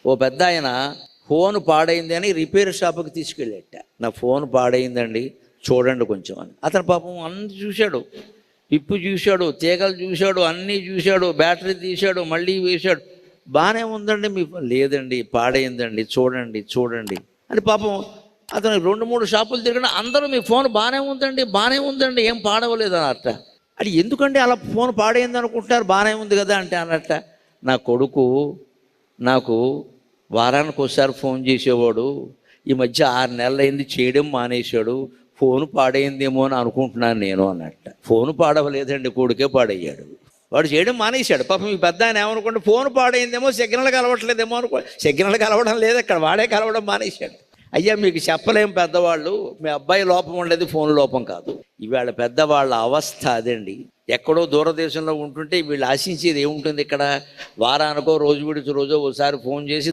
ఓ పెద్ద ఆయన ఫోన్ పాడైంది అని రిపేర్ షాప్కి తీసుకెళ్ళేట. నా ఫోన్ పాడైందండి చూడండి కొంచెం అని. అతను పాపం అన్ని చూశాడు, విప్పు చూశాడు, తీగలు చూశాడు, అన్నీ చూశాడు, బ్యాటరీ తీశాడు, మళ్ళీ వేశాడు. బాగానే ఉందండి మీ లేదండి పాడైందండి చూడండి చూడండి అని. పాపం అతను 2-3 షాపులు తిరిగిన అందరూ మీ ఫోన్ బాగానే ఉందండి బాగానే ఉందండి ఏం పాడవలేదు అన్నట్ట. అది ఎందుకండి అలా ఫోన్ పాడైంది అనుకుంటున్నారు, బాగానే ఉంది కదా అంటే అన్నట్ట. నా కొడుకు నాకు వారానికి ఒకసారి ఫోన్ చేసేవాడు, ఈ మధ్య 6 నెలలైంది చేయడం మానేశాడు, ఫోన్ పాడైందేమో అని అనుకుంటున్నాను నేను అన్నట్ట. ఫోన్ పాడవలేదండి, కొడుకే పాడయ్యాడు. వాడు చేయడం మానేశాడు. పాపం మీ పెద్ద ఆయన ఏమనుకోండి, ఫోన్ పాడైందేమో, సిగ్నల్ కలవట్లేదేమో అనుకో. సిగ్నల్ కలవడం లేదు అక్కడ, వాడే కలవడం మానేశాడు. అయ్యా మీకు చెప్పలేం పెద్దవాళ్ళు, మీ అబ్బాయి లోపం ఉండేది ఫోన్ లోపం కాదు. ఇవాళ పెద్దవాళ్ళ అవస్థ అదండి. ఎక్కడో దూరదేశంలో ఉంటుంటే వీళ్ళు ఆశించేది ఏముంటుంది ఇక్కడ, వారానికో రోజు విడిచి రోజో ఒకసారి ఫోన్ చేసి